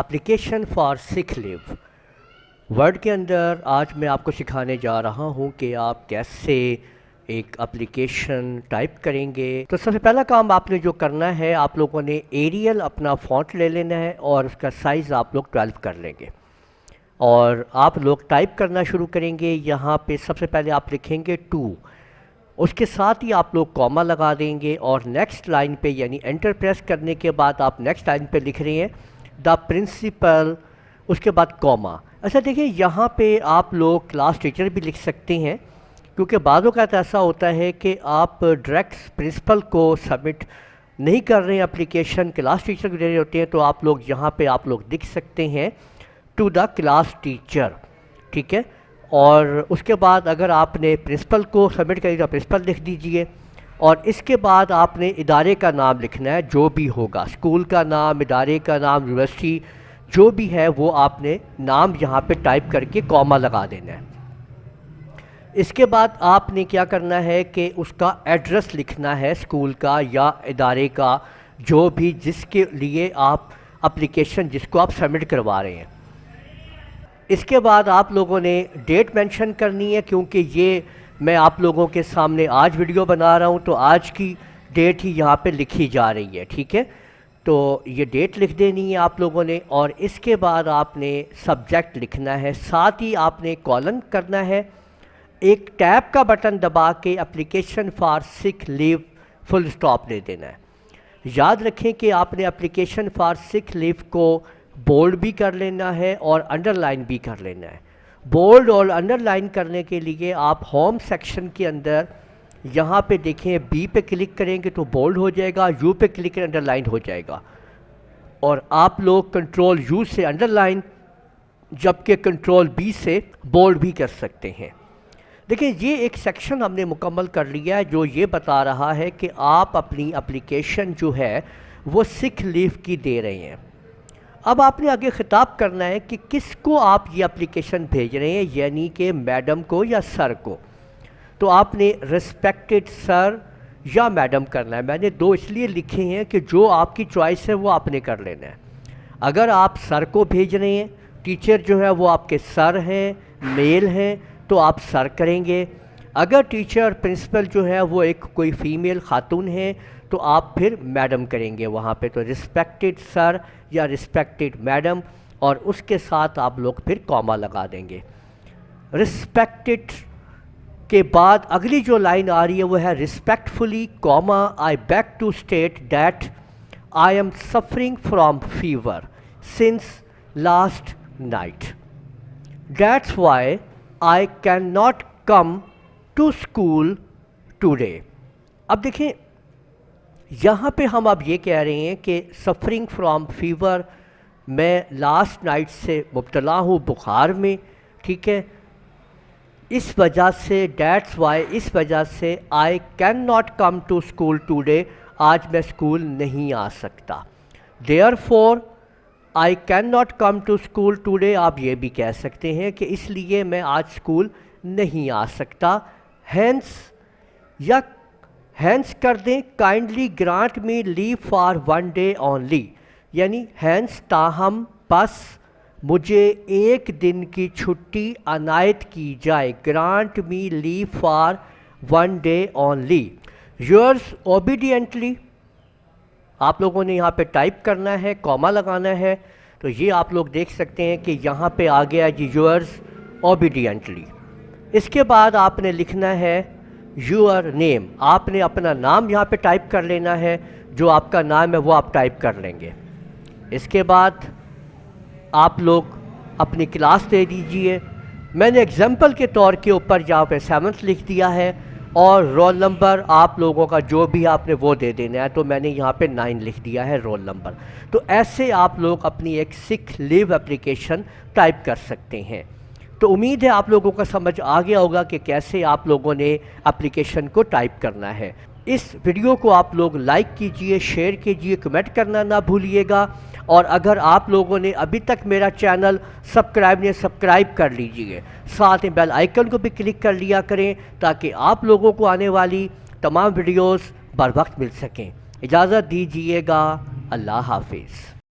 Application for سک لیو word کے اندر آج میں آپ کو سکھانے جا رہا ہوں کہ آپ کیسے ایک اپلیکیشن ٹائپ کریں گے۔ تو سب سے پہلا کام آپ نے جو کرنا ہے، آپ لوگوں نے ایریل اپنا فونٹ لے لینا ہے اور اس کا سائز آپ لوگ 12 کر لیں گے اور آپ لوگ ٹائپ کرنا شروع کریں گے۔ یہاں پہ سب سے پہلے آپ لکھیں گے 2، اس کے ساتھ ہی آپ لوگ کوما لگا دیں گے اور نیکسٹ لائن پہ یعنی انٹر پریس کرنے کے بعد آپ نیکسٹ لائن پہ لکھ رہے ہیں دا پرنسپل، اس کے بعد کوما۔ اچھا دیکھیں، یہاں پہ آپ لوگ کلاس ٹیچر بھی لکھ سکتے ہیں، کیونکہ بعض اوقات ایسا ہوتا ہے کہ آپ ڈائریکٹ پرنسپل کو سبمٹ نہیں کر رہے ہیں، اپلیکیشن کلاس ٹیچر کو دے رہے ہوتے ہیں، تو آپ لوگ یہاں پہ آپ لوگ لکھ سکتے ہیں ٹو دا کلاس ٹیچر، ٹھیک ہے۔ اور اس کے بعد اگر آپ نے پرنسپل کو سبمٹ کری تو پرنسپل لکھ دیجئے، اور اس کے بعد آپ نے ادارے کا نام لکھنا ہے جو بھی ہوگا، اسکول کا نام، ادارے کا نام، یونیورسٹی جو بھی ہے وہ آپ نے نام یہاں پہ ٹائپ کر کے کوما لگا دینا ہے۔ اس کے بعد آپ نے کیا کرنا ہے کہ اس کا ایڈریس لکھنا ہے، اسکول کا یا ادارے کا، جو بھی جس کے لیے آپ اپلیکیشن جس کو آپ سبمٹ کروا رہے ہیں۔ اس کے بعد آپ لوگوں نے ڈیٹ مینشن کرنی ہے، کیونکہ یہ میں آپ لوگوں کے سامنے آج ویڈیو بنا رہا ہوں تو آج کی ڈیٹ ہی یہاں پہ لکھی جا رہی ہے، ٹھیک ہے۔ تو یہ ڈیٹ لکھ دینی ہے آپ لوگوں نے، اور اس کے بعد آپ نے سبجیکٹ لکھنا ہے، ساتھ ہی آپ نے کالن کرنا ہے، ایک ٹیب کا بٹن دبا کے اپلیکیشن فار سک لیو فل سٹاپ دے دینا ہے۔ یاد رکھیں کہ آپ نے اپلیکیشن فار سک لیو کو بولڈ بھی کر لینا ہے اور انڈر لائن بھی کر لینا ہے۔ بولڈ اور انڈر لائن کرنے کے لیے آپ ہوم سیکشن کے اندر یہاں پہ دیکھیں بی پہ کلک کریں گے تو بولڈ ہو جائے گا، یو پہ کلک کریں انڈر لائن ہو جائے گا، اور آپ لوگ کنٹرول یو سے انڈر لائن جبکہ کنٹرول بی سے بولڈ بھی کر سکتے ہیں۔ دیکھیں یہ ایک سیکشن ہم نے مکمل کر لیا ہے جو یہ بتا رہا ہے کہ آپ اپنی اپلیکیشن جو ہے وہ سک لیو کی دے رہے ہیں۔ اب آپ نے آگے خطاب کرنا ہے کہ کس کو آپ یہ اپلیکیشن بھیج رہے ہیں، یعنی کہ میڈم کو یا سر کو۔ تو آپ نے ریسپیکٹڈ سر یا میڈم کرنا ہے۔ میں نے دو اس لیے لکھے ہیں کہ جو آپ کی چوائس ہے وہ آپ نے کر لینا ہے۔ اگر آپ سر کو بھیج رہے ہیں، ٹیچر جو ہے وہ آپ کے سر ہیں، میل ہیں، تو آپ سر کریں گے۔ اگر ٹیچر پرنسپل جو ہے وہ ایک کوئی فیمیل خاتون ہے تو آپ پھر میڈم کریں گے وہاں پہ، تو ریسپیکٹڈ سر یا ریسپیکٹڈ میڈم، اور اس کے ساتھ آپ لوگ پھر کوما لگا دیں گے۔ ریسپیکٹڈ کے بعد اگلی جو لائن آ رہی ہے وہ ہے respectfully comma I beg to state that I am suffering from fever since last night, that's why I can not come to school today. اب دیکھیں یہاں پہ ہم اب یہ کہہ رہے ہیں کہ سفرنگ فرام فیور، میں لاسٹ نائٹ سے مبتلا ہوں بخار میں، ٹھیک ہے، اس وجہ سے دیٹس وائی، اس وجہ سے I can not come to school today, آج میں اسکول نہیں آ سکتا۔ Therefore I can not come to school today, آپ یہ بھی کہہ سکتے ہیں کہ اس لیے میں آج اسکول نہیں آ سکتا۔ ہینس یا ہینس کر دیں kindly grant me leave for one day only, یعنی ہینس تاہم بس مجھے ایک دن کی چھٹی عنایت کی جائے، grant me leave for one day only. Yours obediently آپ لوگوں نے یہاں پہ ٹائپ کرنا ہے، کوما لگانا ہے، تو یہ آپ لوگ دیکھ سکتے ہیں کہ یہاں پہ آ گیا جی یورز اوبیڈینٹلی۔ اس کے بعد آپ نے لکھنا ہے یور نیم، آپ نے اپنا نام یہاں پہ ٹائپ کر لینا ہے، جو آپ کا نام ہے وہ آپ ٹائپ کر لیں گے۔ اس کے بعد آپ لوگ اپنی کلاس دے دیجئے۔ میں نے ایگزامپل کے طور کے اوپر یہاں پہ 7th لکھ دیا ہے، اور رول نمبر آپ لوگوں کا جو بھی آپ نے وہ دے دینا ہے، تو میں نے یہاں پہ 9 لکھ دیا ہے رول نمبر۔ تو ایسے آپ لوگ اپنی ایک سک لیو اپلیکیشن ٹائپ کر سکتے ہیں۔ تو امید ہے آپ لوگوں کا سمجھ آ گیا ہوگا کہ کیسے آپ لوگوں نے اپلیکیشن کو ٹائپ کرنا ہے۔ اس ویڈیو کو آپ لوگ لائک کیجئے، شیئر کیجئے، کمنٹ کرنا نہ بھولیے گا، اور اگر آپ لوگوں نے ابھی تک میرا چینل سبسکرائب کر لیجئے، ساتھ میں بیل آئیکن کو بھی کلک کر لیا کریں تاکہ آپ لوگوں کو آنے والی تمام ویڈیوز بر وقت مل سکیں۔ اجازت دیجئے گا، اللہ حافظ۔